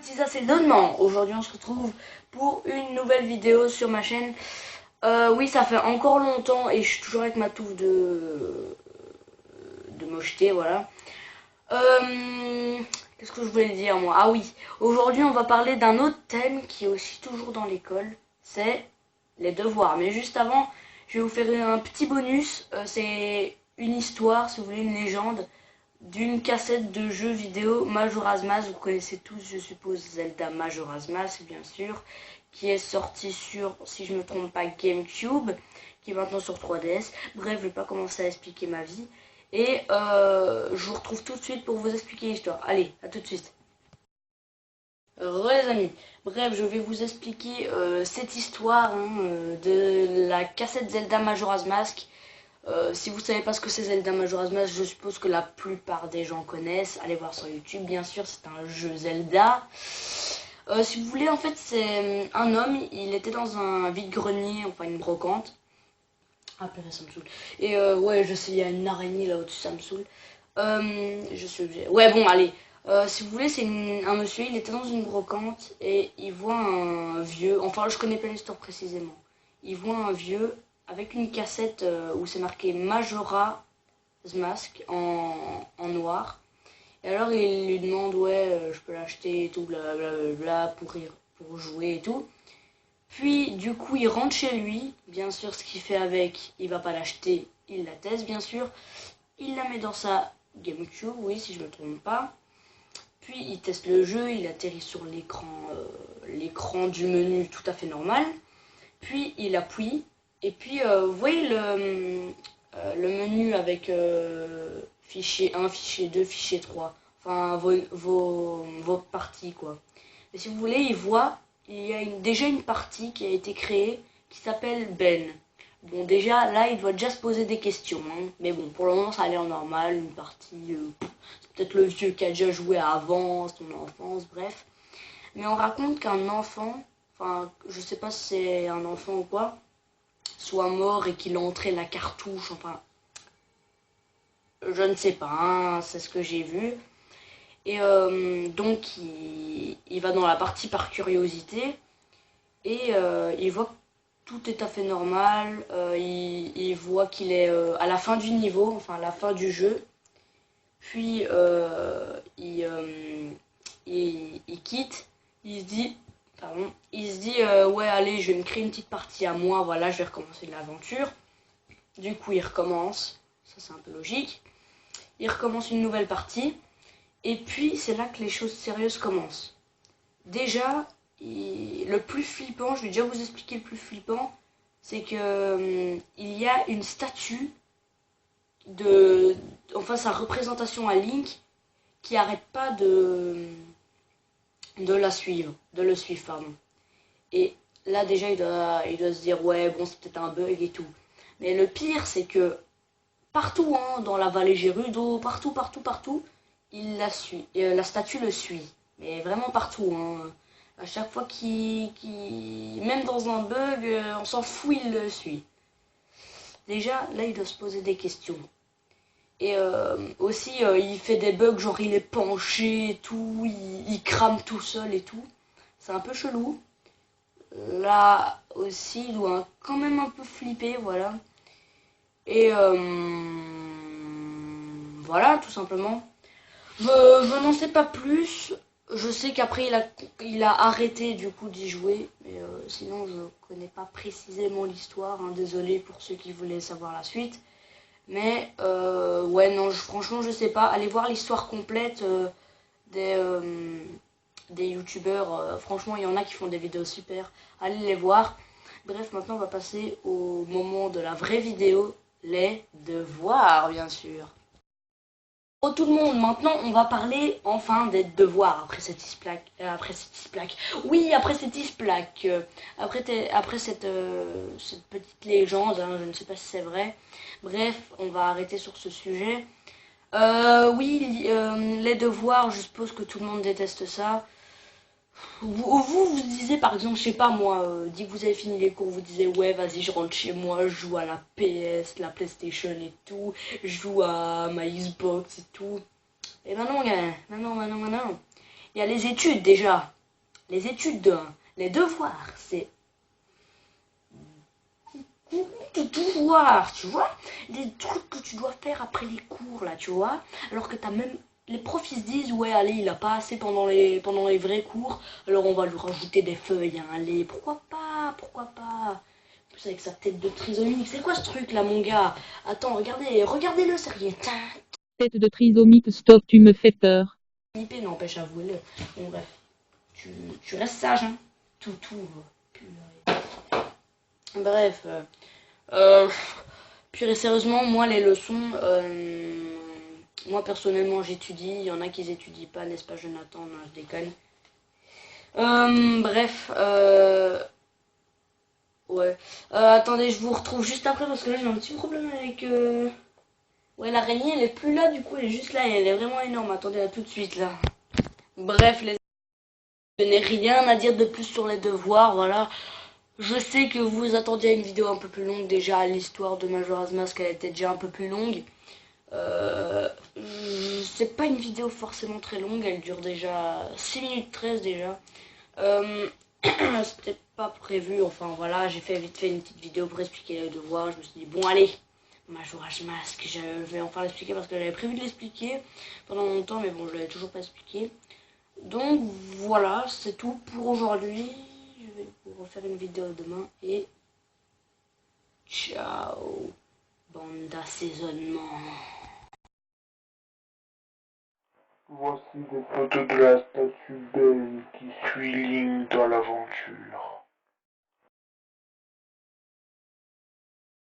petits assaisonnements. Aujourd'hui on se retrouve pour une nouvelle vidéo sur ma chaîne. Oui, ça fait encore longtemps et je suis toujours avec ma touffe de mocheté, voilà. Qu'est-ce que je voulais dire moi? Ah oui, aujourd'hui on va parler d'un autre thème qui est aussi toujours dans l'école, c'est les devoirs. Mais juste avant, je vais vous faire un petit bonus. C'est une histoire, si vous voulez, une légende d'une cassette de jeux vidéo Majora's Mask. Vous connaissez tous, je suppose, Zelda Majora's Mask, bien sûr, qui est sorti sur, si je ne me trompe pas, GameCube, qui est maintenant sur 3DS. Bref, je vais pas commencer à expliquer ma vie. Et je vous retrouve tout de suite pour vous expliquer l'histoire. Allez, à tout de suite. Les amis, bref, je vais vous expliquer cette histoire de la cassette Zelda Majora's Mask. Si vous savez pas ce que c'est Zelda Majora's Mask, je suppose que la plupart des gens connaissent. Allez voir sur YouTube, bien sûr, c'est un jeu Zelda. Si vous voulez, en fait, c'est un homme, il était dans un vide-grenier, enfin une brocante. Ah, purée, ça me saoule. Et ouais, je sais, il y a une araignée là au-dessus, ça me saoule. Je suis obligée. Ouais, bon, allez. Si vous voulez, c'est un monsieur, il était dans une brocante et il voit un vieux. Enfin, je connais pas l'histoire précisément. Il voit un vieux avec une cassette où c'est marqué Majora's Mask en noir. Et alors il lui demande, ouais, je peux l'acheter et tout, blablabla, pour jouer et tout. Puis du coup il rentre chez lui, bien sûr ce qu'il fait avec, il va pas l'acheter, il la teste bien sûr. Il la met dans sa GameCube, oui si je me trompe pas. Puis il teste le jeu, il atterrit sur l'écran du menu tout à fait normal. Puis il appuie, et puis vous voyez le menu avec fichier 1, fichier 2, fichier 3. Enfin, vos parties, quoi. Et si vous voulez, il y a déjà une partie qui a été créée qui s'appelle Ben. Bon, déjà, là, il doit déjà se poser des questions. Hein. Mais bon, pour le moment, ça a l'air normal. Une partie, c'est peut-être le vieux qui a déjà joué avant, son enfance, bref. Mais on raconte qu'un enfant, enfin, je sais pas si c'est un enfant ou quoi, soit mort et qu'il a entré la cartouche, enfin, je ne sais pas, hein, c'est ce que j'ai vu. Et donc, il va dans la partie par curiosité et il voit que tout est à fait normal. Il voit qu'il est à la fin du niveau, enfin, à la fin du jeu. Puis, il quitte. Il se dit, pardon, il se dit ouais, allez, je vais me créer une petite partie à moi. Voilà, je vais recommencer de l'aventure. Du coup, il recommence. Ça, c'est un peu logique. Il recommence une nouvelle partie. Et puis, c'est là que les choses sérieuses commencent. Déjà, le plus flippant, je vais déjà vous expliquer le plus flippant, c'est que il y a une statue enfin, sa représentation à Link qui arrête pas de le suivre, pardon. Et là, déjà, il doit se dire, ouais, bon, c'est peut-être un bug et tout. Mais le pire, c'est que partout, hein, dans la vallée Gerudo, partout, il la suit. Et, la statue le suit. Mais vraiment partout, hein. À chaque fois même dans un bug, on s'en fout, il le suit. Déjà, là, il doit se poser des questions. Et aussi, il fait des bugs, genre il est penché et tout, il crame tout seul et tout. C'est un peu chelou. Là aussi, il doit quand même un peu flipper, voilà. Et voilà, tout simplement. Je n'en sais pas plus. Je sais qu'après, il a arrêté du coup d'y jouer. Mais sinon, je connais pas précisément l'histoire. Hein, désolé pour ceux qui voulaient savoir la suite. Mais ouais, non, franchement, je sais pas. Allez voir l'histoire complète des, des youtubeurs. Franchement, il y en a qui font des vidéos super. Allez les voir. Bref, maintenant, on va passer au moment de la vraie vidéo. Les devoirs, bien sûr. Oh tout le monde, maintenant on va parler enfin des devoirs après cette isplaque. Oui, après cette isplaque. Après cette petite légende, hein, je ne sais pas si c'est vrai. Bref, on va arrêter sur ce sujet. Oui, les devoirs, je suppose que tout le monde déteste ça. Vous disiez par exemple, je sais pas moi, dès que vous avez fini les cours, vous disiez ouais, vas-y, je rentre chez moi, je joue à la PS, la PlayStation et tout, je joue à ma Xbox et tout. Et maintenant, non. Il y a les études déjà. Les études, les devoirs, c'est de devoirs, tu vois. Des trucs que tu dois faire après les cours, là, tu vois. Alors que t'as même... Les profs, ils se disent, ouais, allez, il a pas assez pendant les vrais cours, alors on va lui rajouter des feuilles, hein, allez, pourquoi pas, pourquoi pas. En plus, avec sa tête de trisomique, c'est quoi ce truc, là, mon gars? Attends, regardez-le, sérieux. Tête de trisomique, stop, tu me fais peur. Flippé, n'empêche, avouez-le. Bon, bref, tu restes sage, hein. Tout. Purée. Bref, euh, purée, sérieusement, moi, les leçons, moi, personnellement, j'étudie. Il y en a qui étudient pas, n'est-ce pas, Jonathan? Non, je déconne. Bref, ouais. Attendez, je vous retrouve juste après parce que là, j'ai un petit problème avec... Ouais, l'araignée, elle est plus là, du coup, elle est juste là et elle est vraiment énorme. Attendez, à tout de suite, là. Bref, je n'ai rien à dire de plus sur les devoirs, voilà. Je sais que vous attendiez à une vidéo un peu plus longue déjà, l'histoire de Majora's Mask elle était déjà un peu plus longue. Euh, c'est pas une vidéo forcément très longue, elle dure déjà 6 minutes 13 déjà. Euh, C'était pas prévu, enfin voilà, j'ai fait vite fait une petite vidéo pour expliquer les devoirs. Je me suis dit, bon allez, Majora's Mask, je vais enfin l'expliquer parce que j'avais prévu de l'expliquer pendant longtemps, mais bon, je l'avais toujours pas expliqué. Donc voilà, c'est tout pour aujourd'hui. Je vais vous refaire une vidéo demain et ciao, bande d'assaisonnement. Voici des photos de la statue belle qui suit Link dans l'aventure.